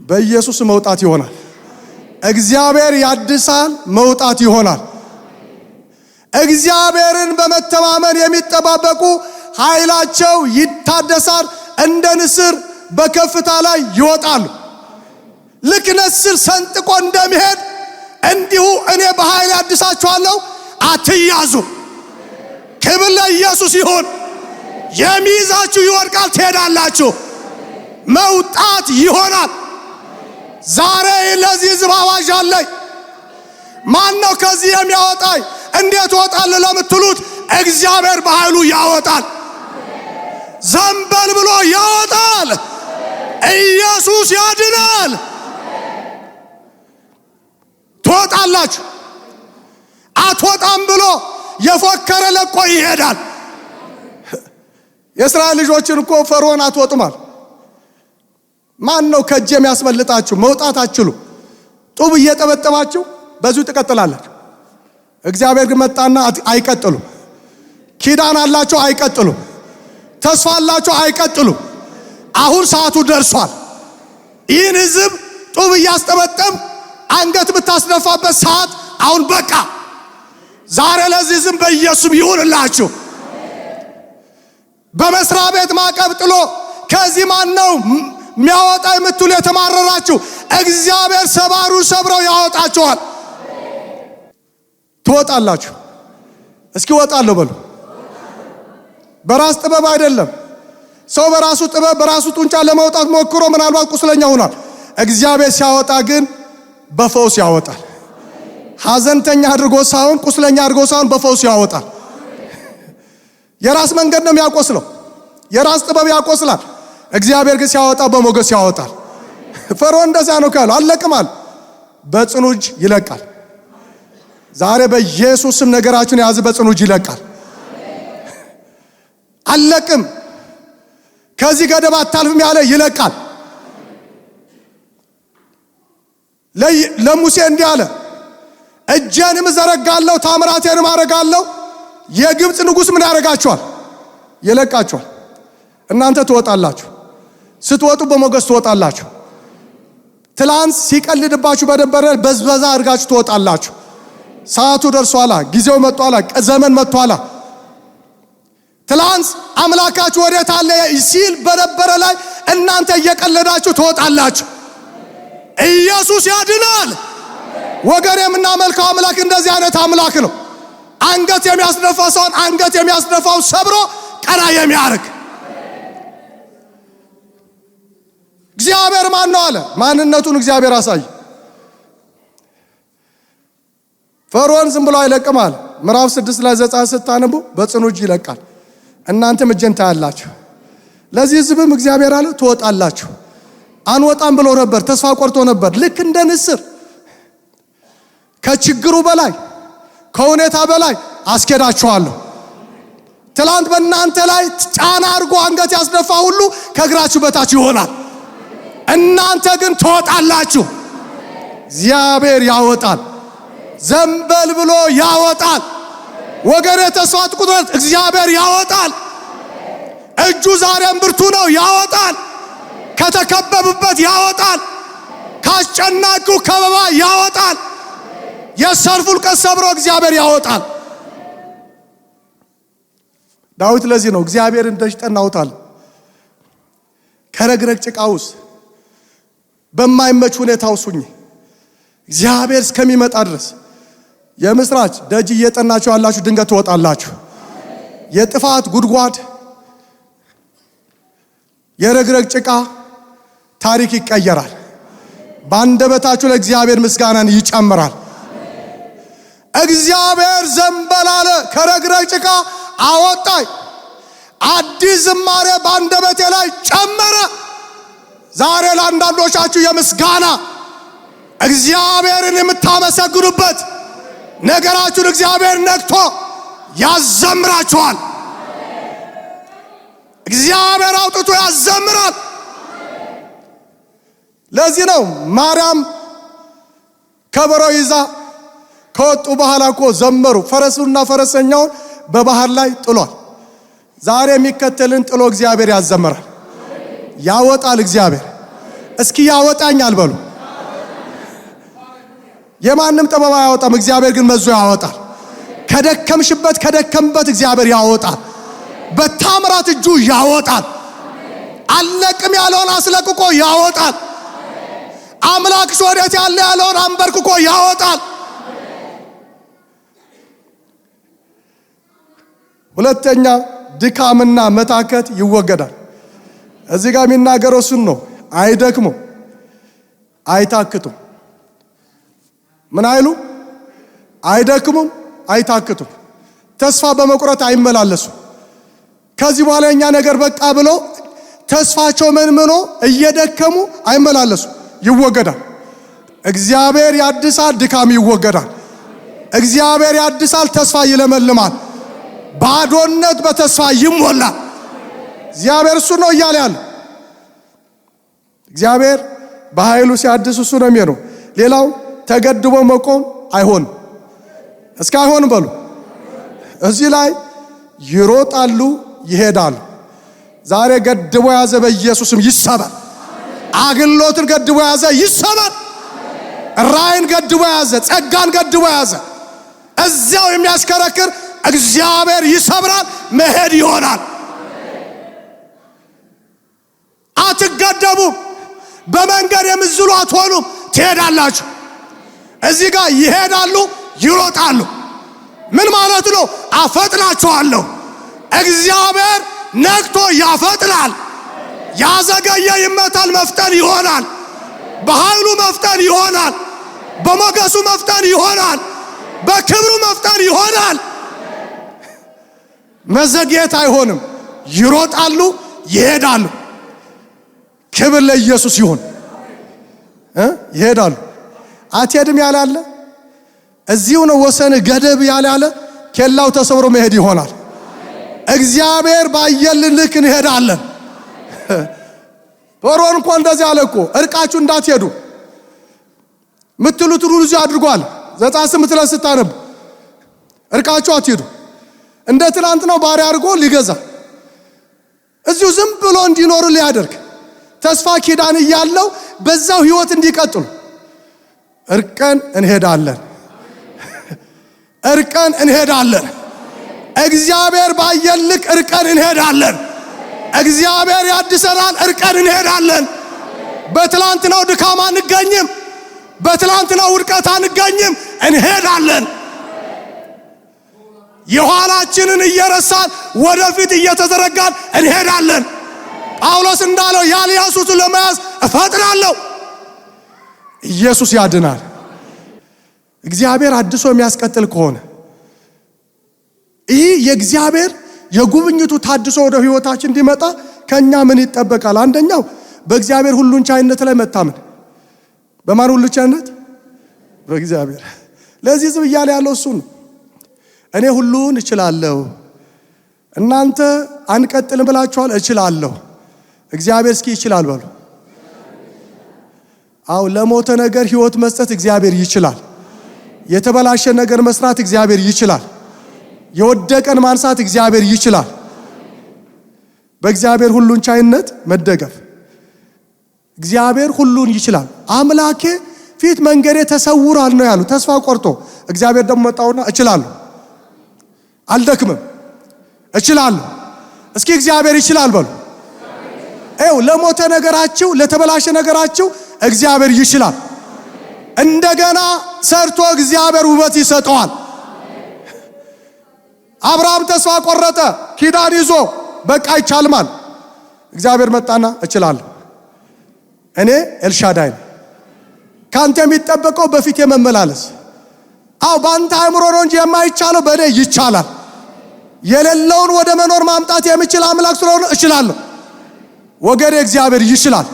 በኢየሱስ መውጣት ይሆናል። እግዚአብሔር ያድሳል፣ መውጣት ይሆናል። እግዚአብሔርን በመተማመን የሚጠባበቁ ኃይላቸው ይታደሳል፣ እንደ ንስር በከፍታ ላይ ይወጣሉ። ልክ ንስር ሰንጥቆ እንደሚሄድ እንዲሁ እኔ በኃይል ያድሳችኋለሁ። አትያዙ። ክብር ለኢየሱስ ይሁን። የሚይዛችሁ ይወድቃል፣ ትሄዳላችሁ። መውጣት ይሆናል። ዛሬ ለዚህ ሕዝብ አዋጅ አለኝ። ማን ነው ከዚህ የሚያወጣኝ? እንዴት ወጣለሁ ለምትሉት እግዚአብሔር በኃይሉ ያወጣል። ዘንበል ብሎ ያወጣል። ኢየሱስ ያድናል። ትወጣላችሁ። አትወጣም ብሎ የፎከረ ለቆ ይሄዳል። የእስራኤል ልጆችን እኮ ፈርዖን አትወጡማል። ማን ነው ከእጅ የሚያስመልጣችሁ? መውጣት አትችሉ። ጡብ እየጠበጠባችሁ በዚሁ ትቀጥላላችሁ። እግዚአብሔር ግን መጣና አይቀጥሉም። ኪዳን አላችሁ፣ አይቀጥሉም። ተስፋ አላችሁ፣ አይቀጥሉም። አሁን ሰዓቱ ደርሷል። ይህን ሕዝብ ጡብ እያስጠበጠብ አንገት ብታስደፋበት ሰዓት አሁን በቃ። ዛሬ ለዚህ ሕዝብ በኢየሱስ ይሁንላችሁ። በመስሪያ ቤት ማዕቀብ ጥሎ ከዚህ ማን ነው የሚያወጣ የምትሉ የተማረራችሁ እግዚአብሔር ሰባሩን ሰብረው ያወጣችኋል። ትወጣላችሁ። እስኪ ወጣለሁ በሉ። በራስ ጥበብ አይደለም። ሰው በራሱ ጥበብ በራሱ ጡንቻ ለመውጣት ሞክሮ ምናልባት ቁስለኛ ሆኗል። እግዚአብሔር ሲያወጣ ግን በፈውስ ያወጣል። ሐዘንተኛ አድርጎ ሳይሆን ቁስለኛ አድርጎ ሳይሆን በፈውስ ያወጣል። የራስ መንገድ ነው የሚያቆስለው። የራስ ጥበብ ያቆስላል። እግዚአብሔር ግን ሲያወጣ በሞገስ ያወጣል። ፈርዖን እንደዛ ነው ካለ አለቅማል፣ በጽኑ እጅ ይለቃል። ዛሬ በኢየሱስ ስም ነገራችሁን ያዝ፣ በጽኑ እጅ ይለቃል። አለቅም፣ ከዚህ ገደብ አታልፍም ያለ ይለቃል። ለሙሴ እንዲህ አለ፣ እጄንም ዘረጋለሁ፣ ታምራቴንም አረጋለሁ፣ የግብጽ ንጉስ ምን ያደርጋችኋል? ይለቃችኋል። እናንተ ትወጣላችሁ። ስትወጡ በሞገስ ትወጣላችሁ። ትላንት ሲቀልድባችሁ በነበረ በዝበዛ አድርጋችሁ ትወጣላችሁ። ሰዓቱ ደርሷላ፣ ጊዜው መጥቷላ፣ ዘመን መጥቷላ። ትላንት አምላካችሁ ወዴት አለ ሲል በነበረ ላይ እናንተ እየቀለዳችሁ ትወጣላችሁ። ኢየሱስ ያድናል። ወገን የምናመልከው አምላክ እንደዚህ አይነት አምላክ ነው። አንገት የሚያስደፋ ሰውን አንገት የሚያስደፋው ሰብሮ ቀና የሚያርግ እግዚአብሔር ማን ነው አለ። ማንነቱን እግዚአብሔር አሳይ። ፈርዖን ዝም ብሎ አይለቅም አለ። ምዕራፍ 6 ላይ ዘጸአት ስታነቡ በጽኑ እጅ ይለቃል፣ እናንተም እጄን ታያላችሁ። ለዚህ ሕዝብም እግዚአብሔር አለ ትወጣላችሁ። አንወጣም ብሎ ነበር፣ ተስፋ ቆርጦ ነበር። ልክ እንደ ንስር ከችግሩ በላይ ከሁኔታ በላይ አስኬዳችኋለሁ። ትላንት በእናንተ ላይ ጫና አድርጎ አንገት ያስደፋ ሁሉ ከእግራችሁ በታች ይሆናል። እናንተ ግን ትወጣላችሁ። እግዚአብሔር ያወጣል። ዘንበል ብሎ ያወጣል። ወገኔ ተስፋ አትቁረጥ፣ እግዚአብሔር ያወጣል። እጁ ዛሬም ብርቱ ነው፣ ያወጣል። ከተከበቡበት ያወጣል። ካስጨናቂው ከበባ ያወጣል። የሰልፉን ቀን ሰብሮ እግዚአብሔር ያወጣል። ዳዊት ለዚህ ነው እግዚአብሔር እንደሽ ጠናውታል። ከረግረግ ጭቃ ውስጥ በማይመች ሁኔታ ውስጥ እግዚአብሔር እስከሚመጣ ድረስ የምስራች ደጅ እየጠናችሁ ያላችሁ ድንገት ትወጣላችሁ። የጥፋት ጉድጓድ የረግረግ ጭቃ ታሪክ ይቀየራል። በአንደበታችሁ ለእግዚአብሔር ምስጋናን ይጨምራል። እግዚአብሔር ዘንበል አለ፣ ከረግረግ ጭቃ አወጣኝ፣ አዲስ ዝማሬ በአንደበቴ ላይ ጨመረ። ዛሬ ለአንዳንዶቻችሁ የምስጋና እግዚአብሔርን የምታመሰግኑበት ነገራችሁን እግዚአብሔር ነክቶ ያዘምራችኋል። እግዚአብሔር አውጥቶ ያዘምራል። ለዚህ ነው ማርያም ከበሮ ይዛ ከወጡ በኋላ እኮ ዘመሩ። ፈረሱና ፈረሰኛውን በባህር ላይ ጥሏል። ዛሬ የሚከተልን ጥሎ እግዚአብሔር ያዘምራል፣ ያወጣል። እግዚአብሔር እስኪ ያወጣኛል በሉ። የማንም ጥበብ አያወጣም፣ እግዚአብሔር ግን መዞ ያወጣል። ከደከምሽበት ከደከምበት እግዚአብሔር ያወጣል። በታምራት እጁ ያወጣል። አለቅም ያለውን አስለቅቆ ያወጣል። አምላክሽ ወዴት ያለ ያለውን አንበርክኮ ያወጣል። ሁለተኛ ድካምና መታከት ይወገዳል። እዚህ ጋር የሚናገረው እሱን ነው። አይደክሙም፣ አይታክቱም። ምን አይሉ? አይደክሙም፣ አይታክቱም። ተስፋ በመቁረጥ አይመላለሱ። ከዚህ በኋላ የኛ ነገር በቃ ብሎ ተስፋቸው ምኖ እየደከሙ አይመላለሱ። ይወገዳል። እግዚአብሔር ያድሳል፣ ድካም ይወገዳል። እግዚአብሔር ያድሳል፣ ተስፋ ይለመልማል። ባዶነት በተስፋ ይሞላል። እግዚአብሔር እሱ ነው እያለ ያለ። እግዚአብሔር በኃይሉ ሲያድስ እሱ ነው የሚሆነው። ሌላው ተገድቦ መቆም አይሆንም። እስከ አይሆንም በሉ። እዚህ ላይ ይሮጣሉ፣ ይሄዳሉ። ዛሬ ገድቦ ያዘ በኢየሱስም ይሰበር። አግሎትን ገድቦ ያዘ ይሰበር። ራይን ገድቦ ያዘ፣ ጸጋን ገድቦ ያዘ እዚያው የሚያስከረክር እግዚአብሔር ይሰብራል። መሄድ ይሆናል። አትገደቡም። በመንገድ የምትዝሉ አትሆኑም። ትሄዳላችሁ። እዚህ ጋር ይሄዳሉ፣ ይሮጣሉ። ምን ማለት ነው? አፈጥናችኋለሁ። እግዚአብሔር ነቅቶ ያፈጥናል። ያዘገየ ይመታል፣ መፍጠን ይሆናል። በኃይሉ መፍጠን ይሆናል። በሞገሱ መፍጠን ይሆናል። በክብሩ መፍጠን ይሆናል። መዘግየት አይሆንም። ይሮጣሉ፣ ይሄዳሉ። ክብር ለኢየሱስ ይሁን። ይሄዳሉ። አትሄድም ያላለ እዚሁ ነው ወሰን ገደብ ያላለ ኬላው ተሰብሮ መሄድ ይሆናል። እግዚአብሔር ባየልን ልክ እንሄዳለን። ፈርዖን እንኳን እንደዚህ አለ እኮ እርቃችሁ እንዳትሄዱ ምትሉት ሁሉ እዚህ አድርጓል። ዘጸአት 8 ላይ ስታነቡ እርቃችሁ አትሄዱ። እንደ ትናንት ነው ባሪያ አድርጎ ሊገዛ እዚሁ ዝም ብሎ እንዲኖር ሊያደርግ ተስፋ ኪዳን እያለው በዛው ህይወት እንዲቀጥሉ እርቀን እንሄዳለን። እርቀን እንሄዳለን። እግዚአብሔር ባየልክ እርቀን እንሄዳለን። እግዚአብሔር ያድሰናል። እርቀን እንሄዳለን። በትላንትናው ድካም አንገኝም። በትላንትናው ውድቀት አንገኝም። እንሄዳለን። የኋላችንን እየረሳን ወደፊት እየተዘረጋን እንሄዳለን። ጳውሎስ እንዳለው ያልያዙትን ለመያዝ እፈጥናለሁ። ኢየሱስ ያድናል። እግዚአብሔር አድሶ የሚያስቀጥል ከሆነ ይህ የእግዚአብሔር የጉብኝቱ ታድሶ ወደ ህይወታችን እንዲመጣ ከኛ ምን ይጠበቃል? አንደኛው በእግዚአብሔር ሁሉን ቻይነት ላይ መታመን። በማን ሁሉን ቻይነት? በእግዚአብሔር። ለዚህ ዝም እያለ ያለው እሱ ነው። እኔ ሁሉን እችላለሁ፣ እናንተ አንቀጥልም ብላችኋል፣ እችላለሁ። እግዚአብሔር እስኪ ይችላል በሉ። አው ለሞተ ነገር ህይወት መስጠት እግዚአብሔር ይችላል። የተበላሸ ነገር መስራት እግዚአብሔር ይችላል። የወደቀን ማንሳት እግዚአብሔር ይችላል። በእግዚአብሔር ሁሉን ቻይነት መደገፍ። እግዚአብሔር ሁሉን ይችላል። አምላኬ ፊት መንገዴ ተሰውሯል ነው ያሉ። ተስፋ ቆርጦ እግዚአብሔር ደግሞ መጣውና እችላለሁ፣ አልደክምም፣ እችላለሁ። እስኪ እግዚአብሔር ይችላል በሉ። ለሞተ ነገራችሁ፣ ለተበላሸ ነገራችሁ እግዚአብሔር ይችላል። እንደገና ሰርቶ እግዚአብሔር ውበት ይሰጠዋል። አብርሃም ተስፋ ቆረጠ፣ ኪዳን ይዞ በቃ ይቻልማል። እግዚአብሔር መጣና እችላለሁ፣ እኔ ኤልሻዳይ ነኝ። ካንተ የሚጠበቀው በፊት የመመላለስ ባንተ አእምሮ ነው እንጂ የማይቻለው በእኔ ይቻላል። የሌለውን ወደ መኖር ማምጣት የሚችል አምላክ ስለሆነ እችላለሁ። ወገኔ እግዚአብሔር ይችላል።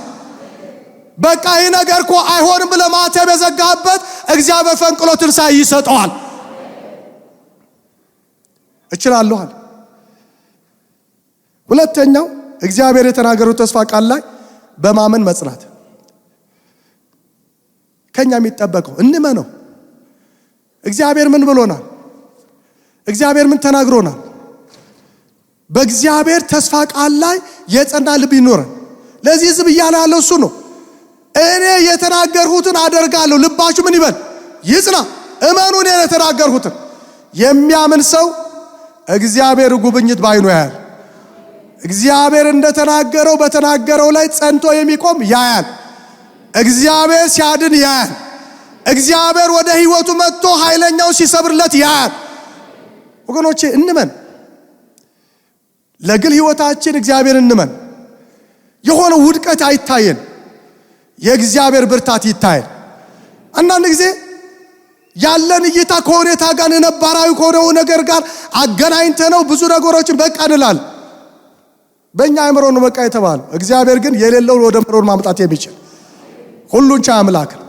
በቃ ይህ ነገር እኮ አይሆንም ብለህ ማተብ የዘጋበት እግዚአብሔር ፈንቅሎ ትንሣኤ ይሰጠዋል። እችላለሁ አለ። ሁለተኛው እግዚአብሔር የተናገረው ተስፋ ቃል ላይ በማመን መጽናት። ከኛ የሚጠበቀው እንመነው። እግዚአብሔር ምን ብሎናል? እግዚአብሔር ምን ተናግሮናል? በእግዚአብሔር ተስፋ ቃል ላይ የጸና ልብ ይኖረን። ለዚህ ዝም እያለ ያለው እሱ ነው። እኔ የተናገርሁትን አደርጋለሁ። ልባችሁ ምን ይበል? ይጽና። እመኑ እኔ የተናገርሁትን። የሚያምን ሰው እግዚአብሔር ጉብኝት ባይኑ ያያል። እግዚአብሔር እንደተናገረው በተናገረው ላይ ጸንቶ የሚቆም ያያል። እግዚአብሔር ሲያድን ያያል። እግዚአብሔር ወደ ህይወቱ መጥቶ ኃይለኛው ሲሰብርለት ያያል። ወገኖቼ እንመን። ለግል ህይወታችን እግዚአብሔር እንመን። የሆነ ውድቀት አይታየን፣ የእግዚአብሔር ብርታት ይታየን። አንዳንድ ጊዜ ያለን እይታ ከሁኔታ ጋር ነባራዊ ከሆነው ነገር ጋር አገናኝተነው ብዙ ነገሮችን በቃ እንላለን። በእኛ አእምሮ ነው በቃ የተባለው። እግዚአብሔር ግን የሌለውን ወደ መኖር ማምጣት የሚችል ሁሉን ቻይ አምላክ ነው።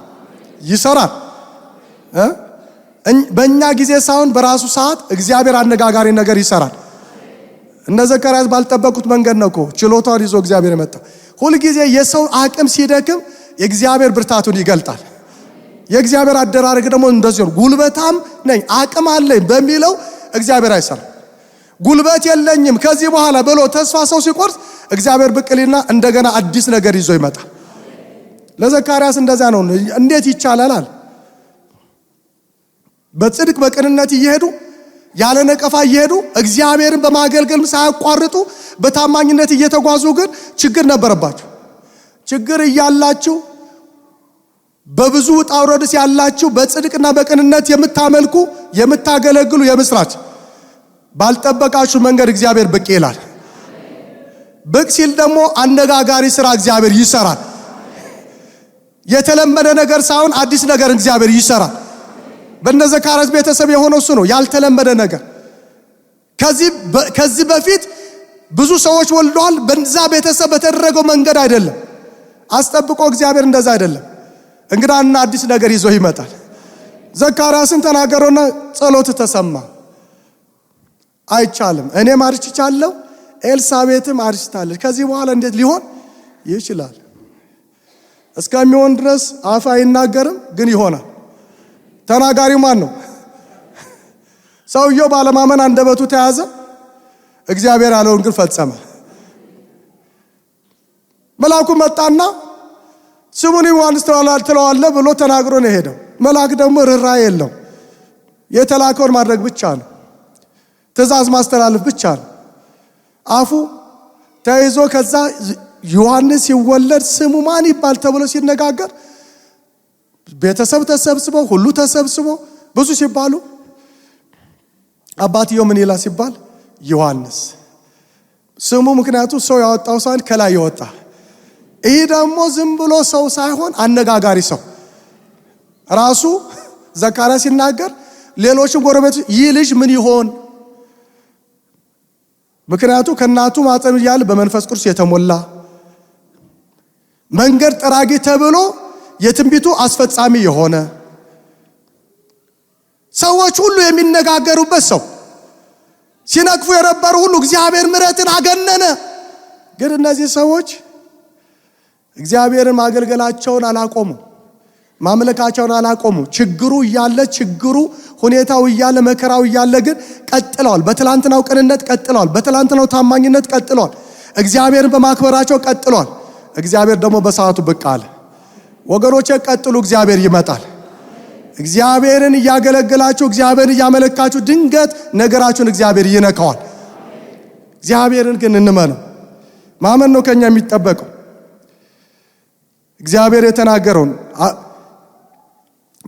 ይሰራል። በእኛ ጊዜ ሳይሆን በራሱ ሰዓት እግዚአብሔር አነጋጋሪ ነገር ይሰራል። እነ ዘካርያስ ባልጠበቁት መንገድ ነው እኮ ችሎታውን ይዞ እግዚአብሔር የመጣ። ሁል ጊዜ የሰው አቅም ሲደክም የእግዚአብሔር ብርታቱን ይገልጣል። የእግዚአብሔር አደራረግ ደግሞ እንደዚህ ነው። ጉልበታም ነኝ አቅም አለኝ በሚለው እግዚአብሔር አይሰራም። ጉልበት የለኝም ከዚህ በኋላ ብሎ ተስፋ ሰው ሲቆርጥ እግዚአብሔር ብቅልና እንደገና አዲስ ነገር ይዞ ይመጣል። ለዘካርያስ እንደዛ ነው። እንዴት ይቻላል? በጽድቅ በቅንነት እየሄዱ ያለ ነቀፋ እየሄዱ እግዚአብሔርን በማገልገል ሳያቋርጡ በታማኝነት እየተጓዙ ግን ችግር ነበረባቸው። ችግር እያላችሁ በብዙ ውጣ ውረድስ ያላችሁ በጽድቅና በቅንነት የምታመልኩ የምታገለግሉ የምስራች ባልጠበቃችሁ መንገድ እግዚአብሔር ብቅ ይላል። ብቅ ሲል ደግሞ አነጋጋሪ ስራ እግዚአብሔር ይሰራል። የተለመደ ነገር ሳይሆን አዲስ ነገር እግዚአብሔር ይሰራል። በነዘካርያስ ቤተሰብ የሆነው እሱ ነው። ያልተለመደ ነገር ከዚህ በፊት ብዙ ሰዎች ወልደዋል። በዛ ቤተሰብ በተደረገው መንገድ አይደለም። አስጠብቆ እግዚአብሔር እንደዛ አይደለም። እንግዳና አዲስ ነገር ይዞ ይመጣል። ዘካርያስን ተናገረውና ጸሎት ተሰማ። አይቻልም፣ እኔም አርጅቻለሁ፣ ኤልሳቤጥም አርጅታለች። ከዚህ በኋላ እንዴት ሊሆን ይችላል? እስከሚሆን ድረስ አፍ አይናገርም፣ ግን ይሆናል። ተናጋሪው ማን ነው? ሰውየው ባለማመን አንደበቱ ተያዘ። እግዚአብሔር ያለውን ግን ፈጸመ። መልአኩ መጣና ስሙን ዮሐንስ ትለዋለህ ብሎ ተናግሮ ነው ሄደው። መልአክ ደግሞ ርኅራኄ የለው። የተላከውን ማድረግ ብቻ ነው። ትእዛዝ ማስተላለፍ ብቻ ነው። አፉ ተይዞ ከዛ ዮሐንስ ሲወለድ ስሙ ማን ይባል ተብሎ ሲነጋገር ቤተሰብ ተሰብስበው ሁሉ ተሰብስቦ ብዙ ሲባሉ አባትየው ምን ይላል ሲባል ዮሐንስ ስሙ ምክንያቱም ሰው ያወጣው ሳይሆን ከላይ ይወጣ። ይሄ ደግሞ ዝም ብሎ ሰው ሳይሆን አነጋጋሪ ሰው ራሱ ዘካርያስ ሲናገር ሌሎችም ጎረቤቶች ይህ ልጅ ምን ይሆን? ምክንያቱም ከናቱ ማፀን ያለ በመንፈስ ቅዱስ የተሞላ መንገድ ጠራጊ ተብሎ የትንቢቱ አስፈጻሚ የሆነ ሰዎች ሁሉ የሚነጋገሩበት ሰው ሲነቅፉ የነበሩ ሁሉ እግዚአብሔር ምሕረትን አገነነ። ግን እነዚህ ሰዎች እግዚአብሔርን ማገልገላቸውን አላቆሙ፣ ማምለካቸውን አላቆሙ። ችግሩ እያለ ችግሩ ሁኔታው እያለ መከራው እያለ ግን ቀጥለዋል። በትላንትናው ቅንነት ቀጥለዋል። በትላንትናው ታማኝነት ቀጥለዋል። እግዚአብሔርን በማክበራቸው ቀጥለዋል። እግዚአብሔር ደግሞ በሰዓቱ ብቅ አለ። ወገኖቼ ቀጥሉ፣ እግዚአብሔር ይመጣል። እግዚአብሔርን እያገለገላችሁ እግዚአብሔርን እያመለካችሁ ድንገት ነገራችሁን እግዚአብሔር ይነካዋል። እግዚአብሔርን ግን እንመነው። ማመን ነው ከኛ የሚጠበቀው። እግዚአብሔር የተናገረውን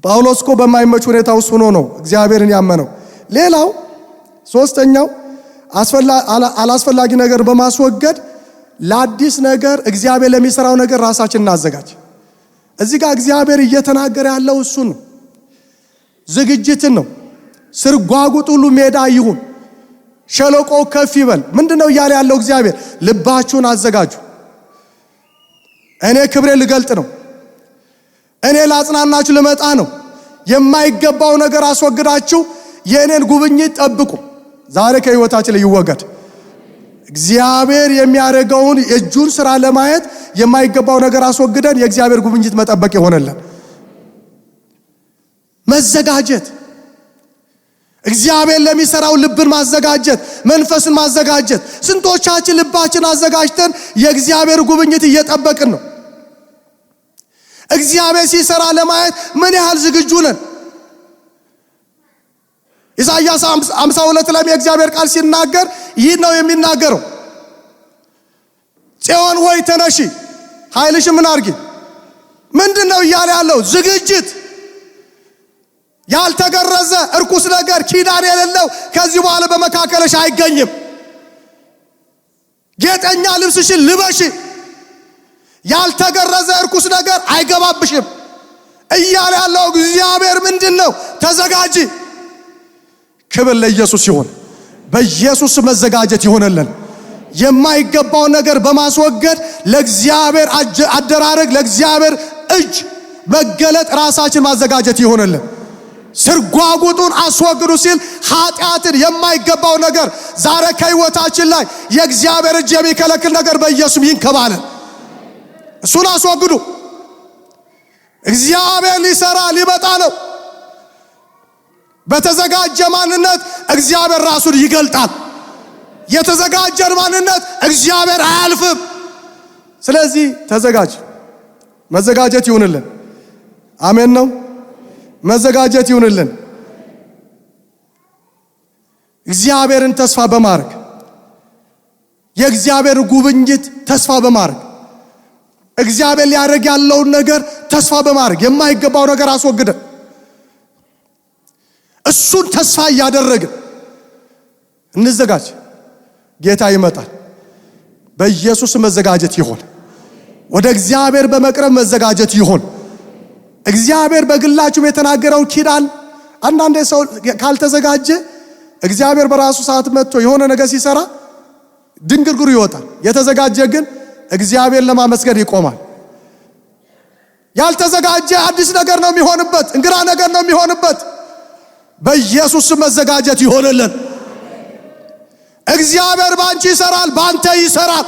ጳውሎስ እኮ በማይመች ሁኔታ ውስጥ ሆኖ ነው እግዚአብሔርን ያመነው። ሌላው ሶስተኛው አላስፈላጊ ነገር በማስወገድ ለአዲስ ነገር እግዚአብሔር ለሚሰራው ነገር ራሳችንን እናዘጋጅ። እዚህ ጋር እግዚአብሔር እየተናገረ ያለው እሱ ነው። ዝግጅትን ነው። ስርጓጉጥ ሁሉ ሜዳ ይሁን፣ ሸለቆ ከፍ ይበል። ምንድነው እያለ ያለው እግዚአብሔር? ልባችሁን አዘጋጁ። እኔ ክብሬ ልገልጥ ነው። እኔ ላጽናናችሁ ልመጣ ነው። የማይገባው ነገር አስወግዳችሁ የእኔን ጉብኝት ጠብቁ። ዛሬ ከህይወታችን ላይ ይወገድ። እግዚአብሔር የሚያደርገውን የእጁን ሥራ ለማየት የማይገባው ነገር አስወግደን የእግዚአብሔር ጉብኝት መጠበቅ ይሆነልን። መዘጋጀት፣ እግዚአብሔር ለሚሰራው ልብን ማዘጋጀት፣ መንፈስን ማዘጋጀት። ስንቶቻችን ልባችን አዘጋጅተን የእግዚአብሔር ጉብኝት እየጠበቅን ነው? እግዚአብሔር ሲሰራ ለማየት ምን ያህል ዝግጁ ነን? ኢሳይያስ 52 ላይ የእግዚአብሔር ቃል ሲናገር ይህ ነው የሚናገረው። ጽዮን ሆይ ተነሺ፣ ኃይልሽ ምን አርጊ? ምንድነው እያለ ያለው? ዝግጅት። ያልተገረዘ እርኩስ ነገር ኪዳን የሌለው ከዚህ በኋላ በመካከለሽ አይገኝም። ጌጠኛ ልብስሽን ልበሺ፣ ያልተገረዘ እርኩስ ነገር አይገባብሽም እያለ ያለው እግዚአብሔር ምንድነው? ተዘጋጂ። ክብር ለኢየሱስ ይሁን። በኢየሱስ መዘጋጀት ይሆነልን። የማይገባው ነገር በማስወገድ ለእግዚአብሔር አደራረግ፣ ለእግዚአብሔር እጅ መገለጥ ራሳችን ማዘጋጀት ይሆነልን። ስርጓጉጡን አስወግዱ ሲል ኃጢአትን፣ የማይገባው ነገር ዛሬ ከህይወታችን ላይ የእግዚአብሔር እጅ የሚከለክል ነገር በኢየሱስ ይንከባለን። እሱን አስወግዱ። እግዚአብሔር ሊሰራ ሊመጣ ነው። በተዘጋጀ ማንነት እግዚአብሔር ራሱን ይገልጣል። የተዘጋጀን ማንነት እግዚአብሔር አያልፍም። ስለዚህ ተዘጋጅ። መዘጋጀት ይሁንልን። አሜን ነው። መዘጋጀት ይሁንልን። እግዚአብሔርን ተስፋ በማድረግ የእግዚአብሔር ጉብኝት ተስፋ በማድረግ እግዚአብሔር ሊያደርግ ያለውን ነገር ተስፋ በማድረግ የማይገባው ነገር አስወግደን እሱን ተስፋ እያደረግን እንዘጋጅ። ጌታ ይመጣል። በኢየሱስ መዘጋጀት ይሁን። ወደ እግዚአብሔር በመቅረብ መዘጋጀት ይሁን። እግዚአብሔር በግላችሁ የተናገረው ኪዳን አንዳንዴ ሰው ካልተዘጋጀ እግዚአብሔር በራሱ ሰዓት መጥቶ የሆነ ነገር ሲሰራ ድንግርግሩ ይወጣል። የተዘጋጀ ግን እግዚአብሔር ለማመስገን ይቆማል። ያልተዘጋጀ አዲስ ነገር ነው የሚሆንበት፣ እንግራ ነገር ነው የሚሆንበት። በኢየሱስ መዘጋጀት ይሆንልን። እግዚአብሔር ባንቺ ይሰራል፣ ባንተ ይሰራል።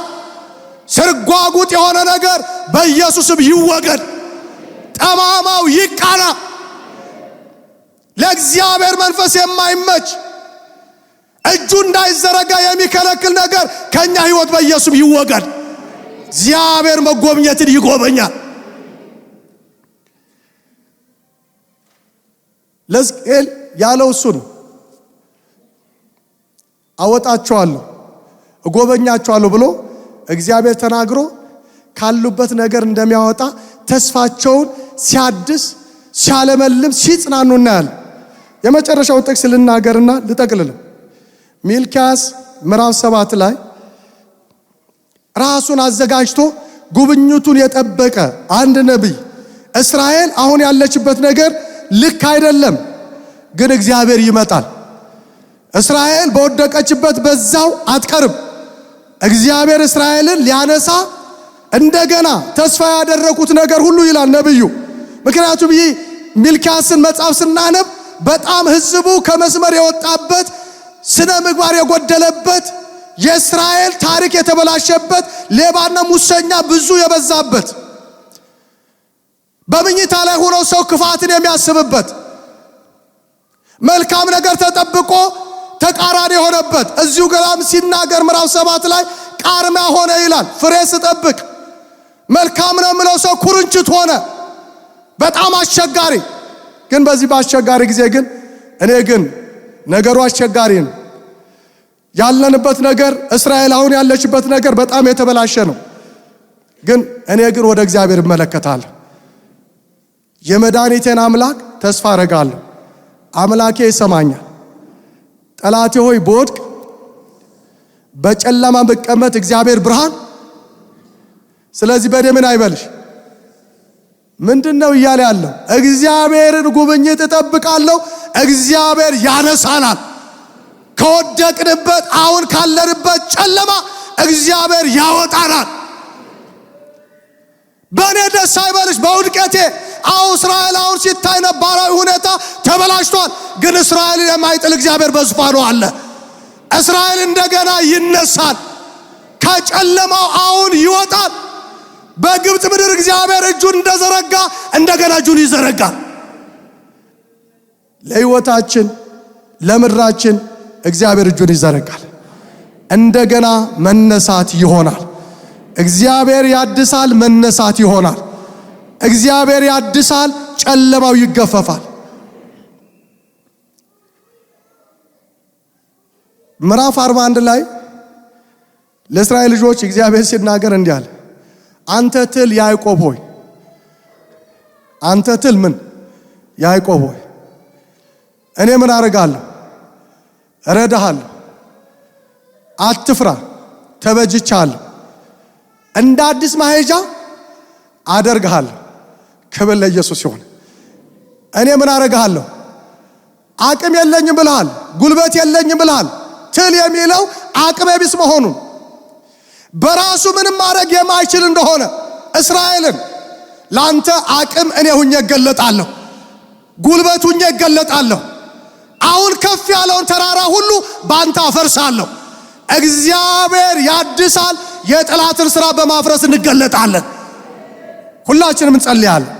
ስርጓጉጥ የሆነ ነገር በኢየሱስም ይወገድ። ጠማማው ይቃና። ለእግዚአብሔር መንፈስ የማይመች እጁ እንዳይዘረጋ የሚከለክል ነገር ከኛ ህይወት በኢየሱስ ይወገድ። እግዚአብሔር መጎብኘትን ይጎበኛል። ለሕዝቅኤል ያለው እሱ ነው። አወጣቸዋለሁ እጎበኛቸዋለሁ ብሎ እግዚአብሔር ተናግሮ ካሉበት ነገር እንደሚያወጣ ተስፋቸውን ሲያድስ ሲያለመልም ሲጽናኑ እናያለን። የመጨረሻው ጥቅስ ልናገርና ልጠቅልል። ሚልክያስ ምዕራፍ 7 ላይ ራሱን አዘጋጅቶ ጉብኝቱን የጠበቀ አንድ ነቢይ እስራኤል አሁን ያለችበት ነገር ልክ አይደለም፣ ግን እግዚአብሔር ይመጣል፣ እስራኤል በወደቀችበት በዛው አትቀርም፣ እግዚአብሔር እስራኤልን ሊያነሳ እንደገና ተስፋ ያደረኩት ነገር ሁሉ ይላል ነብዩ። ምክንያቱም ይህ ሚልክያስን መጽሐፍ ስናነብ በጣም ህዝቡ ከመስመር የወጣበት ስነ ምግባር የጎደለበት የእስራኤል ታሪክ የተበላሸበት ሌባና ሙሰኛ ብዙ የበዛበት በመኝታ ላይ ሆኖ ሰው ክፋትን የሚያስብበት መልካም ነገር ተጠብቆ ተቃራኒ የሆነበት እዚሁ ገላም ሲናገር ምዕራፍ 7 ላይ ቃርሚያ ሆነ ይላል። ፍሬ ስጠብቅ መልካም ነው ምለው ሰው ኩርንችት ሆነ። በጣም አስቸጋሪ። ግን በዚህ በአስቸጋሪ ጊዜ ግን እኔ ግን ነገሩ አስቸጋሪ ነው ያለንበት ነገር እስራኤል አሁን ያለችበት ነገር በጣም የተበላሸ ነው። ግን እኔ ግን ወደ እግዚአብሔር እመለከታለሁ። የመድኃኒቴን አምላክ ተስፋ አረጋለሁ። አምላኬ ይሰማኛል። ጠላቴ ሆይ በወድቅ በጨለማ ብቀመጥ እግዚአብሔር ብርሃን። ስለዚህ በደምን አይበልሽ። ምንድነው እያለ ያለው? እግዚአብሔርን ጉብኝት እጠብቃለሁ። እግዚአብሔር ያነሳናል ከወደቅንበት አሁን ካለንበት ጨለማ እግዚአብሔር ያወጣናል። በእኔ ደስ አይበልሽ በውድቀቴ። እስራኤል አሁን ሲታይ ነባራዊ ሁኔታ ተበላሽቷል። ግን እስራኤልን የማይጥል እግዚአብሔር በዙፋኑ አለ። እስራኤል እንደገና ይነሳል። ከጨለማው አሁን ይወጣል። በግብጽ ምድር እግዚአብሔር እጁን እንደዘረጋ እንደገና እጁን ይዘረጋል። ለሕይወታችን ለምድራችን እግዚአብሔር እጁን ይዘረጋል። እንደገና መነሳት ይሆናል። እግዚአብሔር ያድሳል፣ መነሳት ይሆናል። እግዚአብሔር ያድሳል፣ ጨለማው ይገፈፋል። ምዕራፍ 41 ላይ ለእስራኤል ልጆች እግዚአብሔር ሲናገር እንዲህ አለ። አንተ ትል ያዕቆብ ሆይ፣ አንተ ትል ምን ያዕቆብ ሆይ፣ እኔ ምን አደርጋለሁ? እረዳሃለሁ። አትፍራ፣ ተበጅቻለሁ። እንደ አዲስ ማሄጃ አደርግሃለሁ። ክብር ለኢየሱስ ይሁን። እኔ ምን አደርግሃለሁ? አቅም የለኝም ብለሃል፣ ጉልበት የለኝም ብለሃል። ትል የሚለው አቅም ቢስ መሆኑን በራሱ ምንም ማድረግ የማይችል እንደሆነ እስራኤልን ላንተ አቅም እኔ ሁኜ እገለጣለሁ፣ ጉልበት ሁኜ እገለጣለሁ። አሁን ከፍ ያለውን ተራራ ሁሉ ባንተ አፈርሳለሁ። እግዚአብሔር ያድሳል። የጠላትን ሥራ በማፍረስ እንገለጣለን። ሁላችንም እንጸልያለን።